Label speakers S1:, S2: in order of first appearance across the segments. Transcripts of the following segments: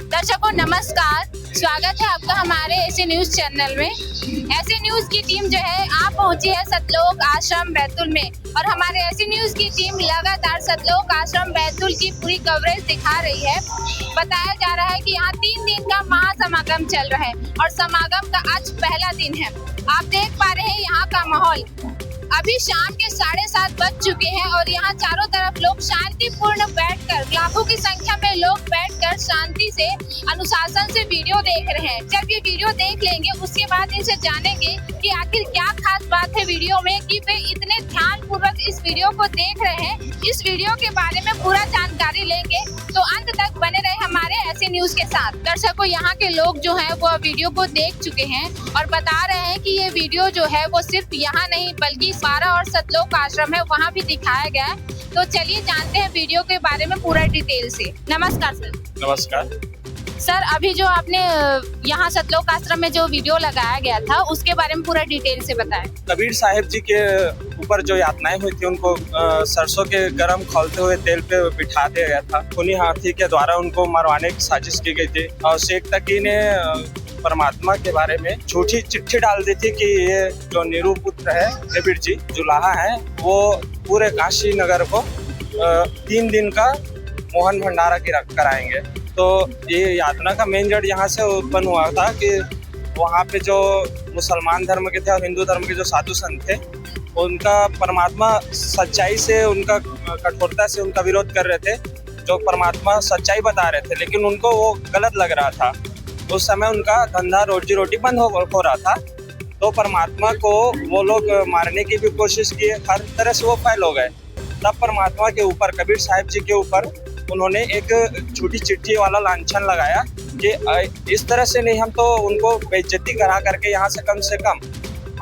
S1: दर्शकों नमस्कार, स्वागत है आपका हमारे ऐसे न्यूज चैनल में। ऐसे न्यूज की टीम जो है आप पहुंची है सतलोक आश्रम बैतूल में और हमारे ऐसे न्यूज की टीम लगातार सतलोक आश्रम बैतूल की पूरी कवरेज दिखा रही है। बताया जा रहा है कि यहाँ 3 दिन का महासमागम चल रहा है और समागम का आज पहला दिन है। आप देख पा रहे हैं यहाँ का माहौल। अभी शाम के 7:30 बज चुके हैं और यहाँ चारों तरफ लोग शांतिपूर्ण बैठकर, लाखों की संख्या में लोग बैठकर शांति से अनुशासन से वीडियो देख रहे हैं। जब ये वीडियो देख लेंगे उसके बाद इनसे जानेंगे कि आखिर क्या खास बात है वीडियो में कि वे इतने ध्यान पूर्वक इस वीडियो को देख रहे हैं। इस वीडियो के बारे में पूरा जानकारी लेंगे, तो अंत तक बने रहे हमारे ऐसे न्यूज के साथ। दर्शकों यहाँ के लोग जो है वो वीडियो को देख चुके हैं और बता रहे हैं कि ये वीडियो जो है वो सिर्फ यहाँ नहीं बल्कि 12 और सतलोक आश्रम है वहाँ भी दिखाया गया है। तो चलिए जानते हैं वीडियो के बारे में पूरा डिटेल से। नमस्कार सर।
S2: नमस्कार
S1: सर, अभी जो आपने यहाँ सतलोक आश्रम में जो वीडियो लगाया गया था उसके बारे में पूरा डिटेल से बताएं।
S2: कबीर साहिब जी के ऊपर जो यातनाएं हुई थी उनको सरसों के गरम खौलते हुए तेल पे बिठा दिया गया था। खूनी हाथी के द्वारा उनको मरवाने की साजिश की गई थी और शेख तकी ने परमात्मा के बारे में झूठी चिट्ठी डाल दी थी कि ये जो निरुपुत्र है कबीर जी जुलाहा है वो पूरे काशी नगर को 3 दिन का मोहन भंडारा कराएंगे। तो ये यातना का मेन जड़ यहाँ से उत्पन्न हुआ था कि वहाँ पे जो मुसलमान धर्म के थे और हिंदू धर्म के जो साधु संत थे उनका परमात्मा सच्चाई से, उनका कठोरता से उनका विरोध कर रहे थे। जो परमात्मा सच्चाई बता रहे थे लेकिन उनको वो गलत लग रहा था। उस समय उनका धंधा रोजी रोटी बंद हो रहा था। तो परमात्मा को वो लोग मारने की भी कोशिश किए, हर तरह से वो फैल हो गए। तब परमात्मा के ऊपर, कबीर साहिब जी के ऊपर उन्होंने एक छोटी चिट्ठी वाला लांछन लगाया कि इस तरह से नहीं, हम तो उनको बेइज्जती करा करके यहाँ से कम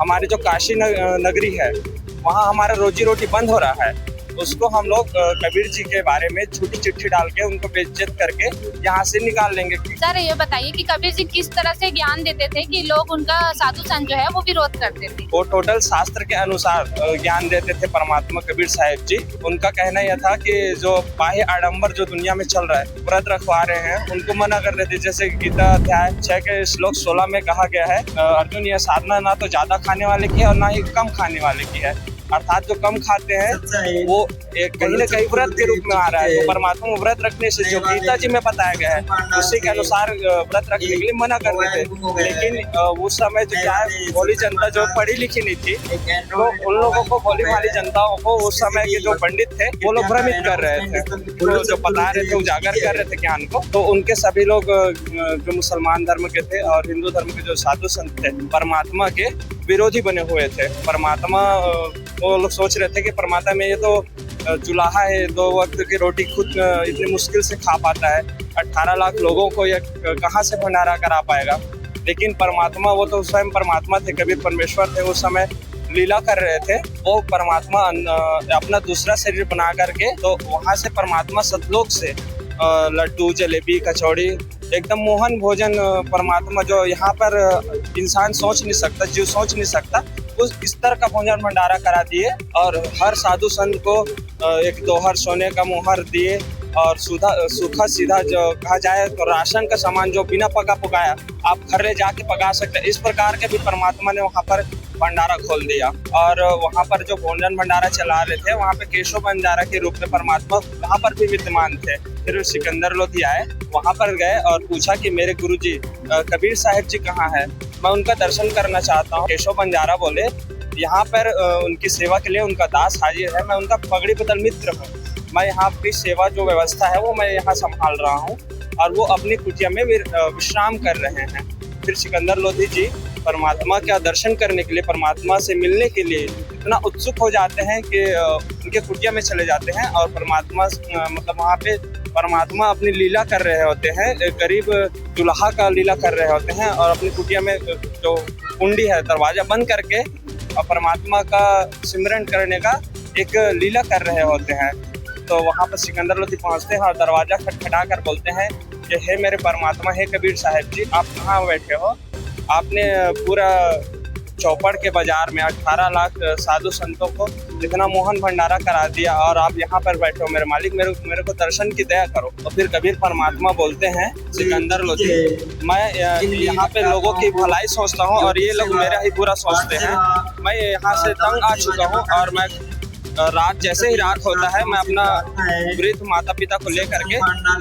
S2: हमारी जो काशी नगरी है वहाँ हमारा रोजी रोटी बंद हो रहा है, उसको हम लोग कबीर जी के बारे में छोटी चिट्ठी डाल के उनको बेइज्जत करके यहाँ से निकाल लेंगे।
S1: सर ये बताइए कि कबीर जी किस तरह से ज्ञान देते थे कि लोग उनका साधु संत जो है वो विरोध करते थे?
S2: वो टोटल शास्त्र के अनुसार ज्ञान देते थे परमात्मा कबीर साहिब जी। उनका कहना यह था कि जो बाह्य आडंबर जो दुनिया में चल रहा है, व्रत रखवा रहे हैं, उनको मना कर देते। जैसे गीता अध्याय 6 के श्लोक 16 में कहा गया है, अर्जुन यह साधना ना तो ज्यादा खाने वाले की है और ना ही कम खाने वाले की है। अर्थात जो कम खाते हैं वो कहीं न कहीं व्रत के रूप में आ रहा है। तो परमात्मा व्रत रखने से जो गीता जी में बताया गया है उसी के अनुसार व्रत रखने के लिए मना करते थे। लेकिन उस समय जो क्या है, भोली जनता जो पढ़ी लिखी नहीं थी, तो उन लोगों को, भोली भाली जनताओं को उस समय के जो पंडित थे वो लोग भ्रमित कर रहे थे, तो जो बता रहे थे, उजागर कर रहे थे ज्ञान को। तो उनके सभी लोग जो मुसलमान धर्म के थे और हिंदू धर्म के जो साधु संत थे परमात्मा के विरोधी बने हुए थे। परमात्मा, वो लोग सोच रहे थे कि परमात्मा में ये तो जुलाहा है, 2 वक्त की रोटी खुद इतनी मुश्किल से खा पाता है, 18 लाख लोगों को ये कहाँ से भंडारा करा पाएगा। लेकिन परमात्मा, वो तो स्वयं परमात्मा थे, कबीर परमेश्वर थे, उस समय लीला कर रहे थे। वो परमात्मा अपना दूसरा शरीर बना करके, तो वहाँ से परमात्मा सतलोक से लड्डू, जलेबी, कचौड़ी, एकदम मोहन भोजन परमात्मा जो यहाँ पर इंसान सोच नहीं सकता, जीव सोच नहीं सकता, उस इस तरह का भोजन भंडारा करा दिए और हर साधु संत को एक दोहर सोने का मुहर दिए और सूखा सीधा जो कहा जाए तो राशन का सामान जो बिना पका पकाया आप घर ले जाके पका सकते हैं, इस प्रकार के भी परमात्मा ने वहाँ पर भंडारा खोल दिया। और वहाँ पर जो भोजन भंडारा चला रहे थे वहाँ पे केशव भंडारा के रूप में परमात्मा वहाँ पर भी विद्यमान थे। फिर सिकंदर लोधी आए, वहाँ पर गए और पूछा कि मेरे गुरुजी कबीर साहिब जी कहाँ है, मैं उनका दर्शन करना चाहता हूँ। केशव बंजारा बोले, यहाँ पर उनकी सेवा के लिए उनका दास हाजिर है, मैं उनका पगड़ी बदल मित्र हूँ, मैं यहाँ की सेवा जो व्यवस्था है वो मैं यहाँ संभाल रहा हूँ और वो अपनी कुटिया में विश्राम कर रहे हैं। फिर सिकंदर लोधी जी परमात्मा का दर्शन करने के लिए, परमात्मा से मिलने के लिए इतना उत्सुक हो जाते हैं कि उनके कुटिया में चले जाते हैं और परमात्मा मतलब वहाँ पे परमात्मा अपनी लीला कर रहे होते हैं, करीब जुलाहा का लीला कर रहे होते हैं और अपनी कुटिया में जो कुंडी है दरवाजा बंद करके और परमात्मा का सिमरन करने का एक लीला कर रहे होते हैं। तो वहाँ पर सिकंदर लोधी पहुँचते हैं और दरवाजा खटखटा कर बोलते हैं कि हे मेरे परमात्मा, हे कबीर साहिब जी, आप कहाँ बैठे हो? आपने पूरा चौपड़ के बाजार में 18 लाख साधु संतों को इतना मोहन भंडारा करा दिया और आप यहाँ पर बैठे हो मेरे मालिक, मेरे को दर्शन की दया करो। तो फिर कबीर परमात्मा बोलते हैं सिकंदर लोधी, मैं यहाँ पे लोगों की भलाई सोचता हूँ और ये लोग मेरा ही बुरा सोचते हैं। मैं यहाँ से तंग आ चुका हूँ और मैं रात जैसे ही रात होता है मैं अपना वृद्ध माता पिता को लेकर के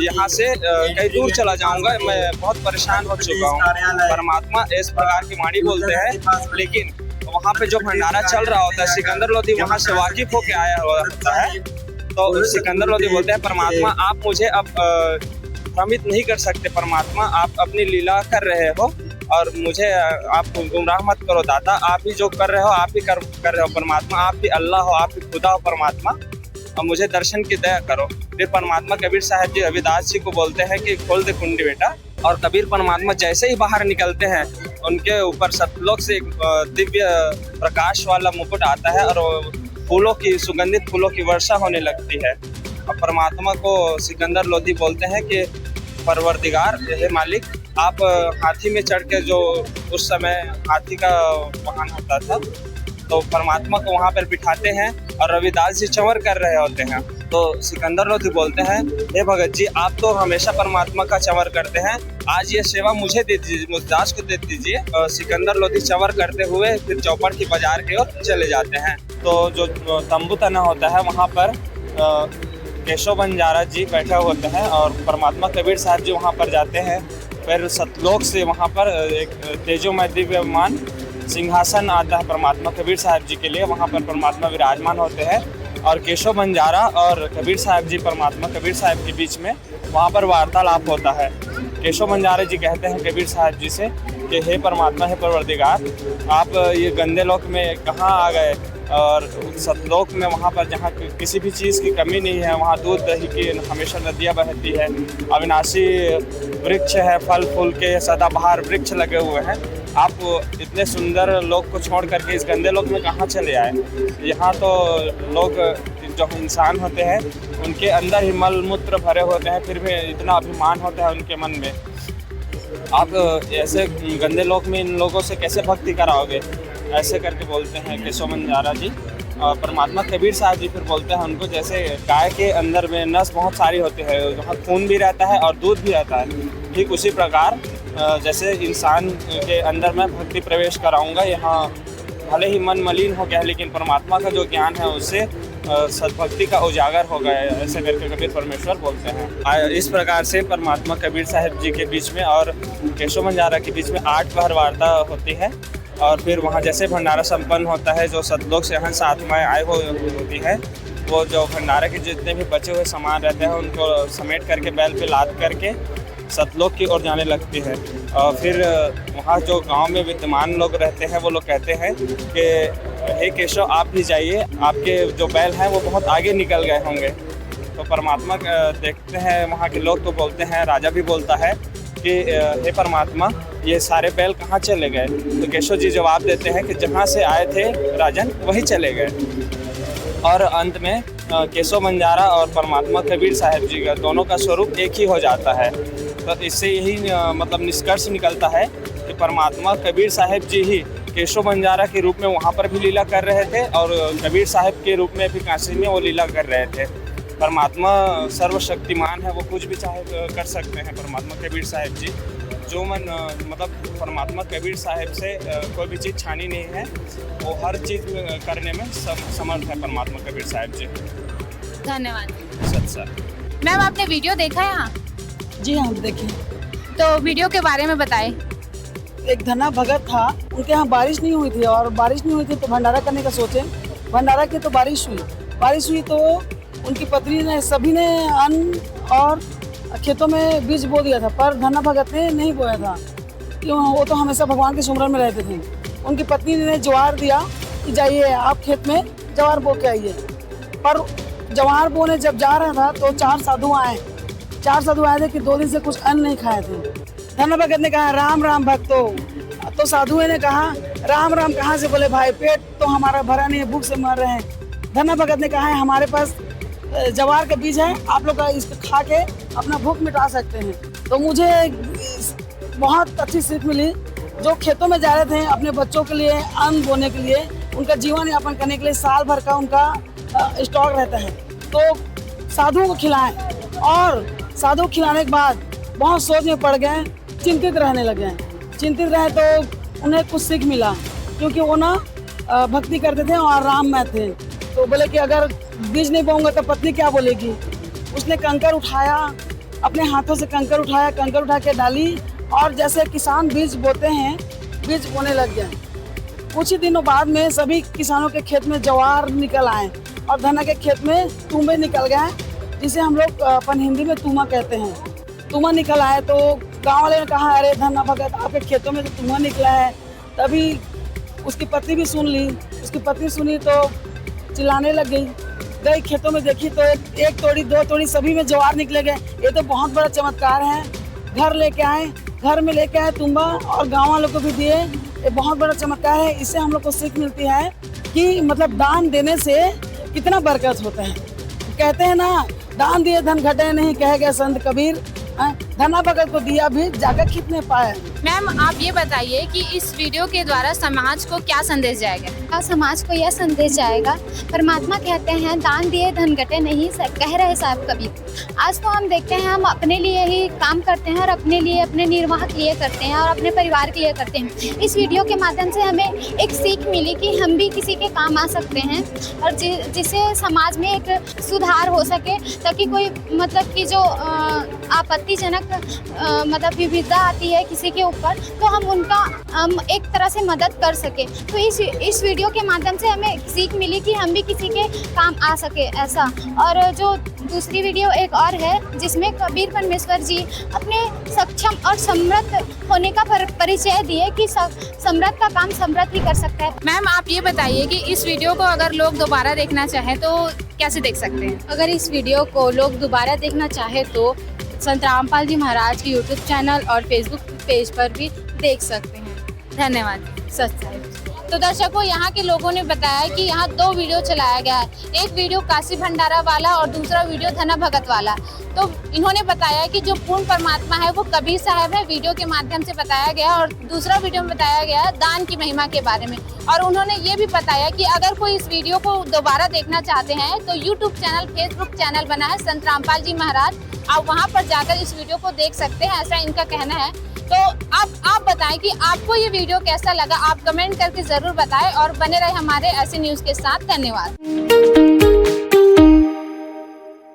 S2: यहाँ से कहीं दूर चला जाऊंगा। मैं बहुत परेशान हो चुका हूँ। परमात्मा इस प्रकार की वाणी बोलते हैं, लेकिन वहाँ पे जो भंडारा चल रहा होता है सिकंदर लोधी वहाँ से वाकिफ होके आया हुआ होता है। तो सिकंदर लोधी बोलते हैं परमात्मा आप मुझे अब भ्रमित नहीं कर सकते। परमात्मा आप अपनी लीला कर रहे हो और मुझे आप गुमराह मत करो दाता, आप ही जो कर रहे हो आप ही कर रहे हो। परमात्मा आप ही अल्लाह हो, आप ही खुदा हो परमात्मा, और मुझे दर्शन की दया करो। फिर परमात्मा कबीर साहब जी रविदास जी को बोलते हैं कि खोल दे कुंडी बेटा। और कबीर परमात्मा जैसे ही बाहर निकलते हैं उनके ऊपर सतलोक से एक दिव्य प्रकाश वाला मुकुट आता है और फूलों की सुगंधित फूलों की वर्षा होने लगती है। और परमात्मा को सिकंदर लोधी बोलते हैं कि परवरदिगार हे मालिक, आप हाथी में चढ़ के, जो उस समय हाथी का वाहन होता था, तो परमात्मा को वहाँ पर बिठाते हैं और रविदास जी चंवर कर रहे होते हैं। तो सिकंदर लोधी बोलते हैं हे भगत जी आप तो हमेशा परमात्मा का चंवर करते हैं, आज ये सेवा मुझे दे दीजिए, मुझदास को दे दीजिए। सिकंदर लोधी चंवर करते हुए फिर चौपड़ की बाजार की ओर चले जाते हैं। तो जो तंबू तना होता है वहाँ पर केशव बंजारा जी बैठे होते हैं और परमात्मा कबीर साहब जी वहाँ पर जाते हैं। फिर सतलोक से वहाँ पर एक तेजोमय दिव्यमान सिंहासन आता है परमात्मा कबीर साहब जी के लिए। वहाँ पर परमात्मा विराजमान होते हैं और केशव बंजारा और कबीर साहब जी परमात्मा कबीर साहब के बीच में वहाँ पर वार्तालाप होता है। केशव बंजारा जी कहते हैं कबीर साहब जी से कि हे परमात्मा, हे परवरदिगार, आप ये गंदे लोक में कहाँ आ गए और सतलोक में वहाँ पर जहाँ किसी भी चीज़ की कमी नहीं है, वहाँ दूध दही की हमेशा नदियाँ बहती है, अविनाशी वृक्ष है, फल फूल के सदाबहार वृक्ष लगे हुए हैं। आप इतने सुंदर लोक को छोड़ करके इस गंदे लोक में कहाँ चले आए? यहाँ तो लोग जो इंसान होते हैं उनके अंदर ही मल मूत्र भरे होते हैं, फिर भी इतना अभिमान होता है उनके मन में। आप ऐसे गंदे लोक में इन लोगों से कैसे भक्ति कराओगे? ऐसे करके बोलते हैं केशव बंजारा जी। परमात्मा कबीर साहब जी फिर बोलते हैं उनको, जैसे गाय के अंदर में नस बहुत सारी होती है, वहाँ खून भी रहता है और दूध भी रहता है, ठीक उसी प्रकार जैसे इंसान के अंदर मैं भक्ति प्रवेश कराऊंगा। यहाँ भले ही मन मलिन हो गया है लेकिन परमात्मा का जो ज्ञान है उससे सद्भक्ति का उजागर हो गया है, ऐसे करके कबीर परमेश्वर बोलते हैं। इस प्रकार से परमात्मा कबीर साहब जी के बीच में और केशव बंजारा के बीच में 8 पहर वार्ता होती है। और फिर वहाँ जैसे भंडारा संपन्न होता है, जो सतलोक से यहाँ आत्माएँ आए होती है, वो जो भंडारा के जितने भी बचे हुए सामान रहते हैं उनको समेट करके बैल पे लाद करके सतलोक की ओर जाने लगती है। और फिर वहाँ जो गांव में विद्यमान लोग रहते हैं वो लोग कहते हैं कि हे केशव आप भी जाइए, आपके जो बैल हैं वो बहुत आगे निकल गए होंगे। तो परमात्मा देखते हैं वहाँ के लोग, तो बोलते हैं, राजा भी बोलता है कि हे परमात्मा ये सारे बैल कहाँ चले गए? तो केशव जी जवाब देते हैं कि जहाँ से आए थे राजन वहीं चले गए। और अंत में केशव बंजारा और परमात्मा कबीर साहब जी का दोनों का स्वरूप एक ही हो जाता है। तो इससे यही मतलब निष्कर्ष निकलता है कि परमात्मा कबीर साहब जी ही केशव बंजारा के रूप में वहाँ पर भी लीला कर रहे थे और कबीर साहब के रूप में भी काशी में वो लीला कर रहे थे। परमात्मा सर्वशक्तिमान है, वो कुछ भी चाहे कर सकते हैं। परमात्मा कबीर साहब जी जो मतलब परमात्मा कबीर साहब से कोई भी चीज़ छानी नहीं है, वो हर चीज़ करने में समर्थ है परमात्मा कबीर साहब जी।
S1: धन्यवाद
S2: सर।
S1: मैम आपने वीडियो देखा है यहाँ?
S3: जी हाँ देखिए।
S1: तो वीडियो के बारे में बताएं।
S3: एक धना भगत था, उनके यहाँ बारिश नहीं हुई थी और बारिश नहीं हुई थी तो भंडारा करने का सोचे। भंडारा की तो बारिश हुई तो उनकी पत्नी ने सभी ने अन्न और खेतों में बीज बो दिया था, पर धना भगत ने नहीं बोया था क्यों? वो तो हमेशा भगवान के सुमरन में रहते थे। उनकी पत्नी ने ज्वार दिया कि जाइए आप खेत में ज्वार बो के आइए। पर ज्वार बोने जब जा रहा था तो 4 साधु आए थे कि 2 दिन से कुछ अन्न नहीं खाए थे। धना भगत ने कहा राम राम भक्तों। तो साधुओं ने कहा राम राम कहाँ से? बोले भाई पेट तो हमारा भरा नहीं है, भूख से मर रहे हैं। धना भगत ने कहा हमारे पास ज्वार का बीज है, आप लोग इसको खा के अपना भूख मिटा सकते हैं। तो मुझे बहुत अच्छी सीख मिली। जो खेतों में जा रहे थे अपने बच्चों के लिए अन्न बोने के लिए, उनका जीवन यापन करने के लिए साल भर का उनका स्टॉक रहता है। तो साधुओं को खिलाएं, और साधु खिलाने के बाद बहुत सोच में पड़ गए, चिंतित रहने लगे। चिंतित रहे तो उन्हें कुछ सीख मिला, क्योंकि वो ना भक्ति करते थे और राम में थे। तो बोले कि अगर बीज नहीं बोऊंगा तो पत्नी क्या बोलेगी। उसने कंकर उठाया, अपने हाथों से कंकर उठाया, कंकर उठा के डाली, और जैसे किसान बीज बोते हैं, बीज बोने लग गए। कुछ ही दिनों बाद में सभी किसानों के खेत में ज्वार निकल आए और धना के खेत में तुम्बे निकल गए, जिसे हम लोग अपन हिंदी में तुमा कहते हैं। तुमा निकल आए तो गांव वाले ने कहा, अरे धन्ना भगत, आपके खेतों में तो तुमा निकला है। तभी उसकी पत्नी भी सुन ली। उसकी पत्नी सुनी तो चिल्लाने लग गई खेतों में, देखी तो एक तोड़ी, दो तोड़ी, सभी में ज्वार निकले गए। ये तो बहुत बड़ा चमत्कार है। घर लेके आए, घर में लेके आए तुम्बा, और गाँव वालों को भी दिए। ये बहुत बड़ा चमत्कार है। इससे हम लोग को सीख मिलती है कि मतलब दान देने से कितना बरकत होता है। कहते हैं ना, दान दिए धन घटे नहीं, कहे गए संत कबीर। धना भगत को दिया भी जाकर कितने पाए।
S1: मैम आप ये बताइए कि इस वीडियो के द्वारा समाज को क्या संदेश जाएगा?
S4: समाज को यह संदेश जाएगा, परमात्मा कहते हैं दान दिए धन घटे नहीं, कह रहे साहब कबीर। आज तो हम देखते हैं, हम अपने लिए ही काम करते हैं और अपने लिए, अपने निर्वाह के लिए करते हैं और अपने परिवार के लिए करते हैं। इस वीडियो के माध्यम से हमें एक सीख मिली कि हम भी किसी के काम आ सकते हैं, और जिससे समाज में एक सुधार हो सके, ताकि कोई मतलब कि जो आपत्तिजनक मतलब विविधता आती है किसी के ऊपर, तो हम उनका एक तरह से मदद कर सके। तो इस वीडियो के माध्यम से हमें सीख मिली कि हम भी किसी के काम आ सके ऐसा। और जो दूसरी वीडियो एक और है, जिसमें कबीर परमेश्वर जी अपने सक्षम और समृद्ध होने का परिचय दिए कि समृद्ध का काम समृद्ध ही कर सकता है।
S1: मैम आप ये बताइए कि इस वीडियो को अगर लोग दोबारा देखना चाहें तो कैसे देख सकते हैं?
S4: अगर इस वीडियो को लोग दोबारा देखना चाहे तो संत रामपाल जी महाराज के यूट्यूब चैनल और फेसबुक पेज पर भी देख सकते हैं।
S1: धन्यवाद।
S4: सब्सक्राइब।
S1: तो दर्शकों, यहाँ के लोगों ने बताया कि यहाँ 2 वीडियो चलाया गया है। एक वीडियो काशी भंडारा वाला और दूसरा वीडियो धना भगत वाला। तो इन्होंने बताया कि जो पूर्ण परमात्मा है वो कबीर साहब है, वीडियो के माध्यम से बताया गया, और दूसरा वीडियो में बताया गया दान की महिमा के बारे में। और उन्होंने ये भी बताया कि अगर कोई इस वीडियो को दोबारा देखना चाहते हैं तो यूट्यूब चैनल, फेसबुक चैनल बना है संत रामपाल जी महाराज, आप वहाँ पर जाकर इस वीडियो को देख सकते हैं, ऐसा इनका कहना है। तो आप बताएं कि आपको ये वीडियो कैसा लगा, आप कमेंट करके ज़रूर बताएं, और बने रहे हमारे ऐसे न्यूज़ के साथ। धन्यवाद।